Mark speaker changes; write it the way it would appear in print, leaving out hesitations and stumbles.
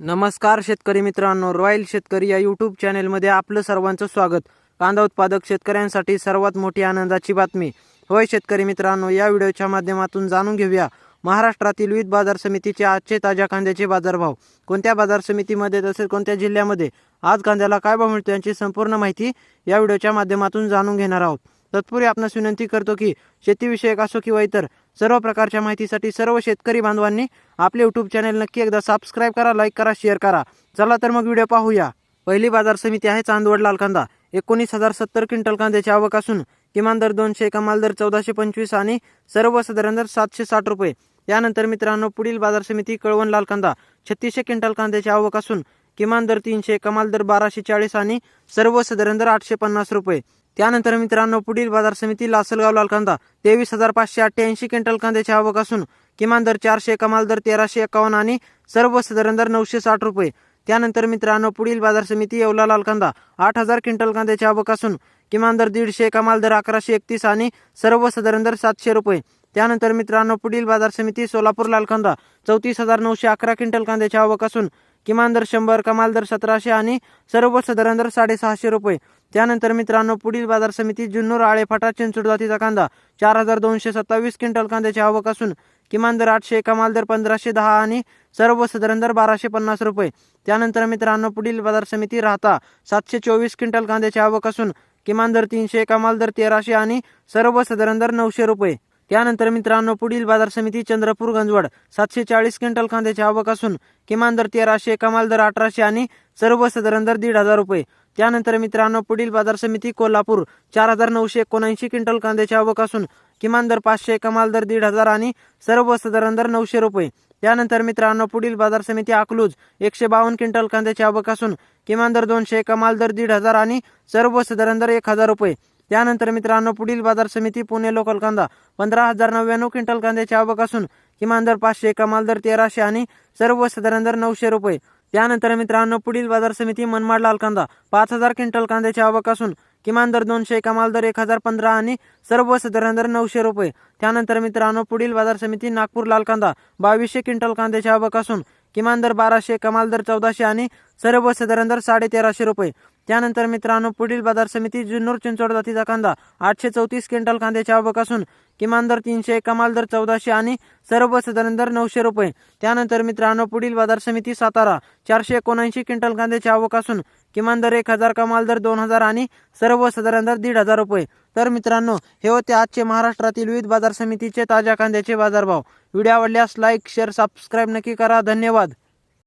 Speaker 1: नमस्कार शेतकरी मित्रांनो, रॉयल शेतकरी या यूट्यूब चॅनेलमध्ये आपलं सर्वांचं स्वागत। कांदा उत्पादक शेतकऱ्यांसाठी सर्वात मोठी आनंदाची बातमी। होय शेतकरी मित्रांनो, या व्हिडिओच्या माध्यमातून जाणून घेऊया महाराष्ट्रातील विविध बाजार समितीचे आजचे ताज्या कांद्याचे बाजारभाव, कोणत्या बाजार समितीमध्ये तसेच कोणत्या जिल्ह्यामध्ये आज कांद्याला काय भाव मिळतो यांची संपूर्ण माहिती या व्हिडिओच्या माध्यमातून जाणून घेणार आहोत। तत्पूर्वी आपणास विनंती करतो की शेतीविषयक असो किंवा इतर सर्व प्रकारच्या माहितीसाठी सर्व शेतकरी बांधवांनी आपले यूट्यूब चॅनल नक्की एकदा सबस्क्राइब करा, लाईक करा, शेअर करा। चला तर मग व्हिडिओ पाहूया। पहिली बाजार समिती आहे चांदवड लाल कांदा। 19,070 क्विंटल कांद्याची आवक असून किमान दर 200, कमाल दर 1425 आणि सर्वसाधारण दर 760 रुपये। त्यानंतर मित्रांनो पुढील बाजार समिती कळवण लाल कांदा। 3600 क्विंटल कांद्याची आवक असून किमान दर 300, कमाल दर 1240 आणि सर्वसाधारण दर 850 रुपये। त्यानंतर मित्रांनो पुढील बाजार समिती लासलगाव लाल कांदा। 23,588 क्विंटल कांद्याची आवक असून किमान दर 400, कमाल दर 1351 आणि सर्वसाधारण दर 960 रुपये। त्यानंतर मित्रांनो पुढील बाजार समिती येवला लाल कांदा। 8,000 क्विंटल कांद्याची आवक असून किमान दर 150, कमाल दर 1131 आणि सर्वसाधारण दर 700 रुपये। त्यानंतर मित्रांनो पुढील बाजार समिती सोलापूर लाल कांदा। 34,911 क्विंटल कांद्याची आवक असून किमान दर 100, कमाल दर 1700 आणि सर्वसाधारण दर 650 रुपये। त्यानंतर मित्रांनो पुढील बाजार समिती जुन्नर आळेफाटा चिंचोड जातीचा कांदा। 4,227 क्विंटल कांद्याची आवक असून किमान दर 800, कमाल दर 1510 आणि सर्वसाधारण दर 1250 रुपये। त्यानंतर मित्रांनो पुढील बाजार समिती राहता। 724 क्विंटल कांद्याची आवक असून किमान दर 300, कमाल दर 1300 आणि सर्वसाधारण दर 900 रुपये। त्यानंतर मित्रांनो पुढील बाजार समिती चंद्रपूर गंजवड। 740 क्विंटल कांद्याची आवक असून किमान दर 1300, कमाल दर 1800 आणि सर्वसाधारण दर 1,500 रुपये। त्यानंतर मित्रांनो पुढील बाजार समिती कोल्हापूर। 4,979 क्विंटल कांद्याची आवक असून किमान दर 500, कमाल दर 1,500 आणि सर्वसाधारण दर 900 रुपये। त्यानंतर मित्रांनो पुढील बाजार समिती अकलूज। 152 क्विंटल कांद्याची आवक असून किमान दर 200, कमाल दर 1,500 आणि सर्वसाधारण दर 1,000 रुपये। त्यानंतर मित्रांनो पुढील बाजार समिती पुणे लोकल कांदा। 15,099 क्विंटल कांद्याची आवक असून किमान दर 500, कमाल दर 1300 आणि सर्वसाधारण दर 900 रुपये। त्यानंतर मित्रांनो पुढील बाजार समिती मनमाड लाल कांदा। 5,000 क्विंटल कांद्याची आवक असून किमान दर 200, कमाल दर 1,015 आणि सर्वसाधारण दर 900 रुपये। त्यानंतर मित्रांनो पुढील बाजार समिती नागपूर लाल कांदा। 2,200 क्विंटल कांद्याची आवक असून किमान दर 1,200, कमाल दर 1,400 आणि सर्वसाधारण दर 1350 रुपये। त्यानंतर मित्रांनो पुढील बाजार समिती जुन्नर चिंचोड जातीचा कांदा। 834 क्विंटल कांद्याची आवक असून किमान दर 300, कमाल दर 1,400 आणि सर्वसाधारण दर 900 रुपये। त्यानंतर मित्रांनो पुढील बाजार समिती सातारा। 479 क्विंटल कांद्याची आवक असून किमान दर 1,000, कमाल दर 2,000 आणि सर्वसाधारण दर 1,500 रुपये। तर मित्रांनो हे होते आजचे महाराष्ट्रातील विविध बाजार समितीचे ताज्या कांद्याचे बाजारभाव। व्हिडिओ आवडल्यास लाईक, शेअर, सबस्क्राइब नक्की करा। धन्यवाद।